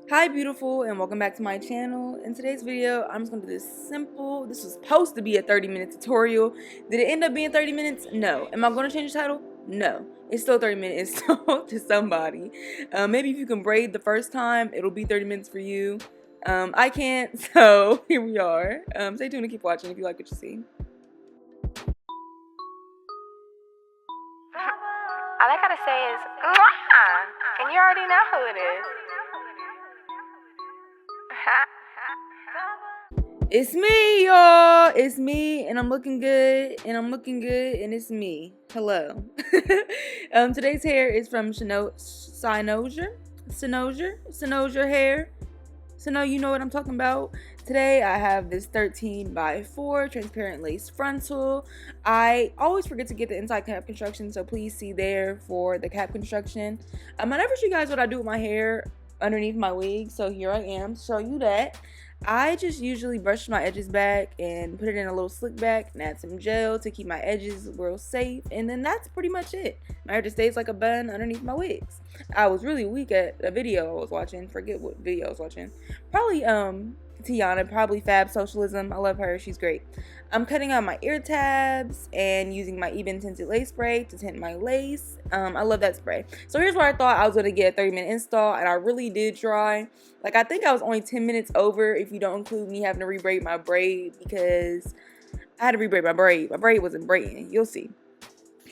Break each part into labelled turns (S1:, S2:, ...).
S1: Hi beautiful, and welcome back to my channel. In today's video, I'm just gonna do this simple. This was supposed to be a 30-minute tutorial. Did it end up being 30 minutes? No. Am I gonna change the title? No. It's still 30 minutes to somebody. Maybe if you can braid the first time, it'll be 30 minutes for you. I can't, so here we are. Stay tuned and keep watching if you like what you see.
S2: All I gotta say is, mwah! And you already know who it is.
S1: It's me, y'all. It's me, and I'm looking good, and it's me. Hello. Today's hair is from Cynosure hair. So now you know what I'm talking about. Today I have this 13x4 transparent lace frontal. I always forget to get the inside cap construction, so please see there for the cap construction. I never show you guys what I do with my hair underneath my wig, so here I am to show you that. I just usually brush my edges back and put it in a little slick back and add some gel to keep my edges real safe, and then that's pretty much it. My hair just stays like a bun underneath my wigs. I was really weak at a video I was watching. Forget what video I was watching. Probably Tiana, probably Fab Socialism. I love her, she's great. I'm cutting out my ear tabs and using my Ebin tinted lace spray to tint my lace. I love that spray. So here's where I thought I was gonna get a 30-minute install, and I really did try. Like, I think I was only 10 minutes over if you don't include me having to rebraid my braid, because I had to rebraid my braid. My braid wasn't braiding. You'll see.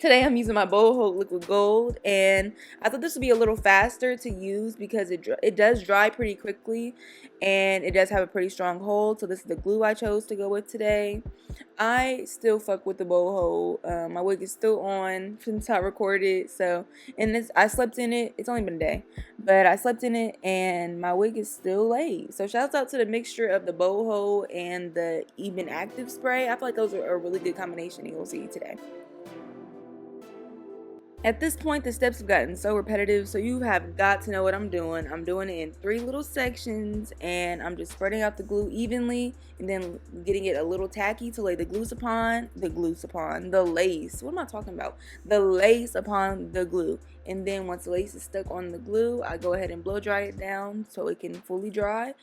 S1: Today I'm using my boho liquid gold, and I thought this would be a little faster to use because it does dry pretty quickly, and it does have a pretty strong hold. So this is the glue I chose to go with today. I still fuck with the boho. My wig is still on since I recorded, so, and I slept in it. It's only been a day, but I slept in it and my wig is still laid. So shouts out to the mixture of the boho and the Ebin active spray. I feel like those are a really good combination. You'll see today. At this point, the steps have gotten so repetitive, so you have got to know what I'm doing. I'm doing it in 3 little sections, and I'm just spreading out the glue evenly and then getting it a little tacky to lay the lace. What am I talking about? The lace upon the glue. And then once the lace is stuck on the glue, I go ahead and blow dry it down so it can fully dry.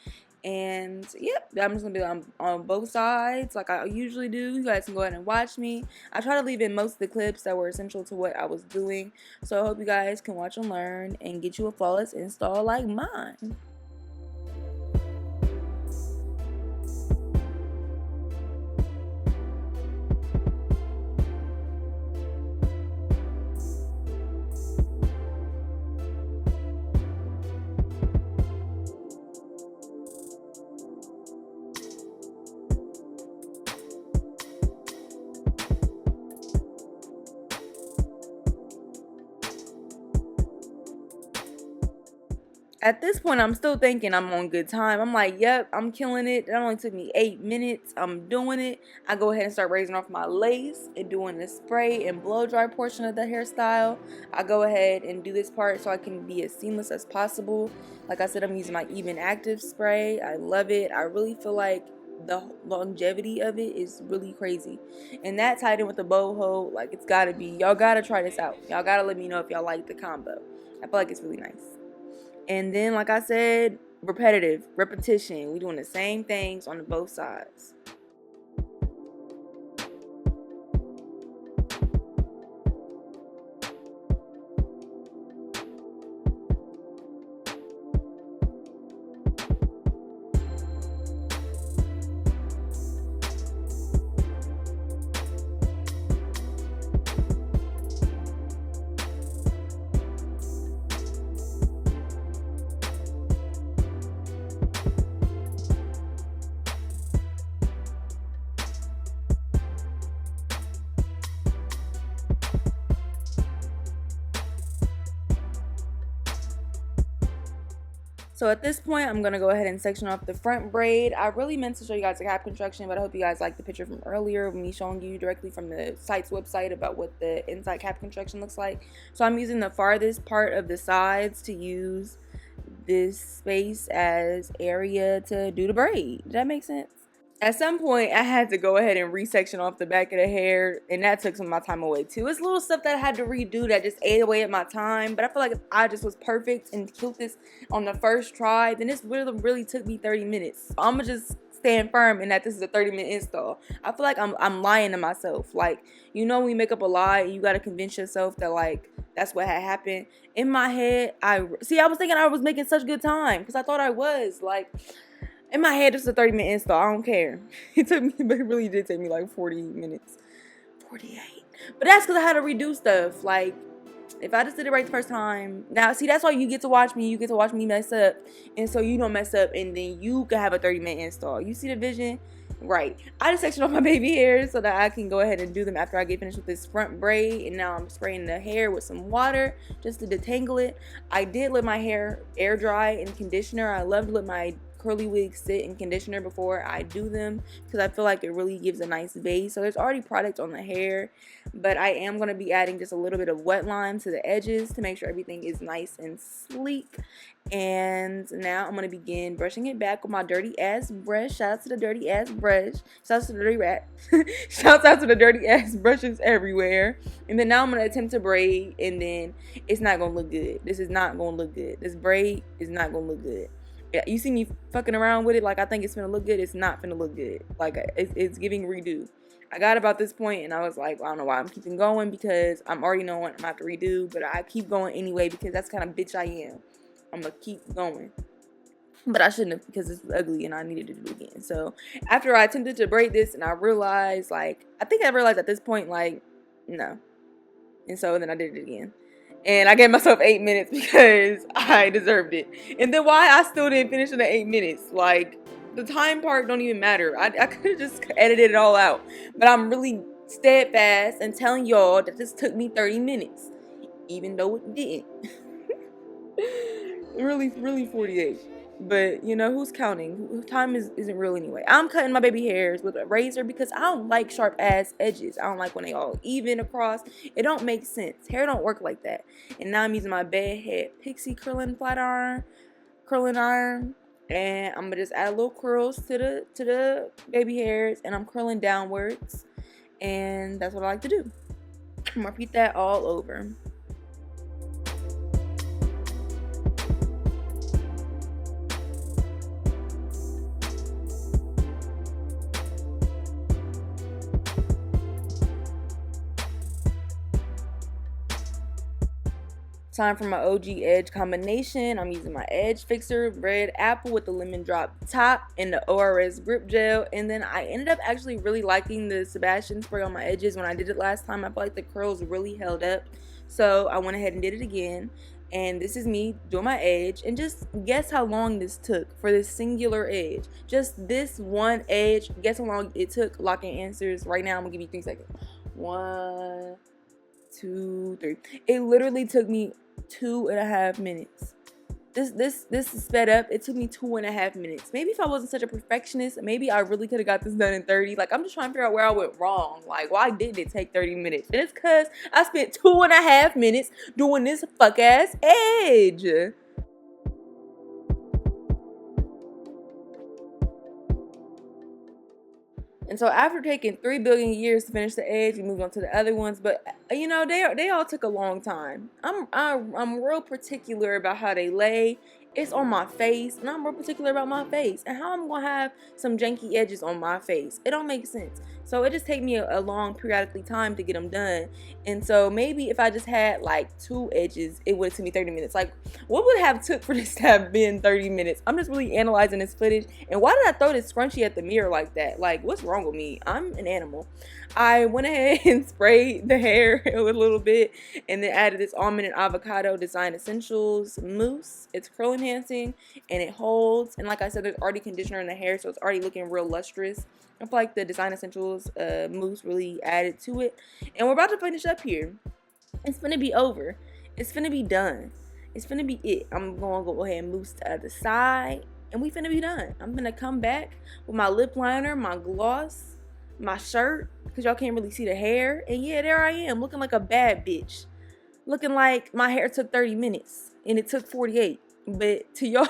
S1: And yep, I'm just gonna be on both sides like I usually do. You guys can go ahead and watch me. I try to leave in most of the clips that were essential to what I was doing, so I hope you guys can watch and learn and get you a flawless install like mine. At this point, I'm still thinking I'm on good time. I'm like, yep, I'm killing it. It only took me 8 minutes. I'm doing it. I go ahead and start raising off my lace and doing the spray and blow dry portion of the hairstyle. I go ahead and do this part so I can be as seamless as possible. Like I said, I'm using my Ebin active spray. I love it. I really feel like the longevity of it is really crazy, and that tied in with the boho, like, it's gotta be. Y'all gotta try this out. Y'all gotta let me know if y'all like the combo. I feel like it's really nice. And then, like I said, repetition. We're doing the same things on both sides. So at this point, I'm going to go ahead and section off the front braid. I really meant to show you guys the cap construction, but I hope you guys liked the picture from earlier of me showing you directly from the site's website about what the inside cap construction looks like. So I'm using the farthest part of the sides to use this space as area to do the braid. Did that make sense? At some point, I had to go ahead and resection off the back of the hair, and that took some of my time away too. It's little stuff that I had to redo that just ate away at my time, but I feel like if I just was perfect and killed this on the first try, then this really took me 30 minutes. So I'm gonna just stand firm in that this is a 30-minute install. I feel like I'm lying to myself. Like, you know, when you make up a lie, you gotta convince yourself that like that's what had happened. In my head, I was thinking I was making such good time because I thought I was like. In my head, it's a 30-minute install. I don't care. It took me, but it really did take me like 40 minutes. 48. But that's because I had to redo stuff. Like, if I just did it right the first time. Now, see, that's why you get to watch me. You get to watch me mess up. And so you don't mess up. And then you can have a 30-minute install. You see the vision? Right. I just sectioned off my baby hairs so that I can go ahead and do them after I get finished with this front braid. And now I'm spraying the hair with some water just to detangle it. I did let my hair air dry in conditioner. I love to let my curly wigs sit in conditioner before I do them because I feel like it really gives a nice base. So there's already product on the hair, but I am going to be adding just a little bit of wet lime to the edges to make sure everything is nice and sleek. And now I'm going to begin brushing it back with my dirty ass brush. Shout out to the dirty ass brush. Shout out to the dirty rat. Shout out to the dirty ass brushes everywhere. And then now I'm going to attempt to braid, and then it's not going to look good. This is not going to look good. This braid is not going to look good. Yeah, you see me fucking around with it like I think it's gonna look good. It's not gonna look good. Like it's giving redo. I got about this point and I was like, well, I don't know why I'm keeping going because I'm already knowing I'm gonna have to redo, but I keep going anyway because that's kind of bitch I am. I'm gonna keep going, but I shouldn't have because it's ugly and I needed to do it again. So after I attempted to braid this and I realized, like, I think I realized at this point, like, no, and so then I did it again. And I gave myself 8 minutes because I deserved it. And then why I still didn't finish in the 8 minutes. Like, the time part don't even matter. I could have just edited it all out. But I'm really steadfast and telling y'all that this took me 30 minutes. Even though it didn't. really 48. But, you know, who's counting? Time isn't real anyway. I'm cutting my baby hairs with a razor because I don't like sharp ass edges. I don't like when they all even across. It don't make sense. Hair don't work like that. And now I'm using my bed head pixie curling iron. And I'm gonna just add little curls to the baby hairs, and I'm curling downwards. And that's what I like to do. I'm gonna repeat that all over. Time for my OG edge combination. I'm using my edge fixer, red apple with the lemon drop top and the ORS grip gel. And then I ended up actually really liking the Sebastian spray on my edges when I did it last time. I felt like the curls really held up. So I went ahead and did it again. And this is me doing my edge. And just guess how long this took for this singular edge. Just this one edge. Guess how long it took. Locking answers. Right now I'm gonna give you 3 seconds. 1, 2, 3. It literally took me 2.5 minutes. This is sped up. It took me 2.5 minutes. Maybe if I wasn't such a perfectionist, maybe I really could have got this done in 30. Like, I'm just trying to figure out where I went wrong. Like, why didn't it take 30 minutes? And it's because I spent 2.5 minutes doing this fuck ass edge. And so after taking 3 billion years to finish the edge, we moved on to the other ones. But you know, they all took a long time. I'm real particular about how they lay. It's on my face, and I'm real particular about my face and how I'm gonna have some janky edges on my face. It don't make sense. So it just take me a long periodically time to get them done. And so maybe if I just had like 2 edges, it would have took me 30 minutes. Like, what would have took for this to have been 30 minutes? I'm just really analyzing this footage. And why did I throw this scrunchie at the mirror like that? Like, what's wrong with me? I'm an animal. I went ahead and sprayed the hair a little bit and then added this almond and avocado design essentials mousse. It's curl enhancing and it holds. And like I said, there's already conditioner in the hair, so it's already looking real lustrous. I feel like the design essentials mousse really added to it. And we're about to finish up here. It's gonna be over. It's gonna be done. It's gonna be it. I'm gonna go ahead and mousse the other side, and we finna be done. I'm gonna come back with my lip liner, my gloss, my shirt, because y'all can't really see the hair. And yeah, there I am, looking like a bad bitch. Looking like my hair took 30 minutes and it took 48. but to y'all,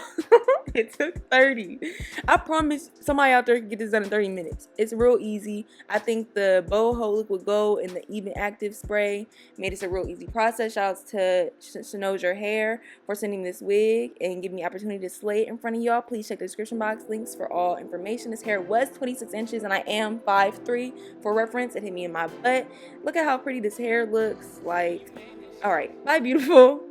S1: it took 30. I promise somebody out there can get this done in 30 minutes. It's real easy. I think the boho liquid gold and the Ebin active spray made this a real easy process. Shout outs to Cynosure hair for sending this wig and giving me the opportunity to slay it in front of y'all. Please check the description box links for all information. This hair was 26 inches and I am 5'3". For reference, it hit me in my butt. Look at how pretty this hair looks. Like, all right, bye beautiful.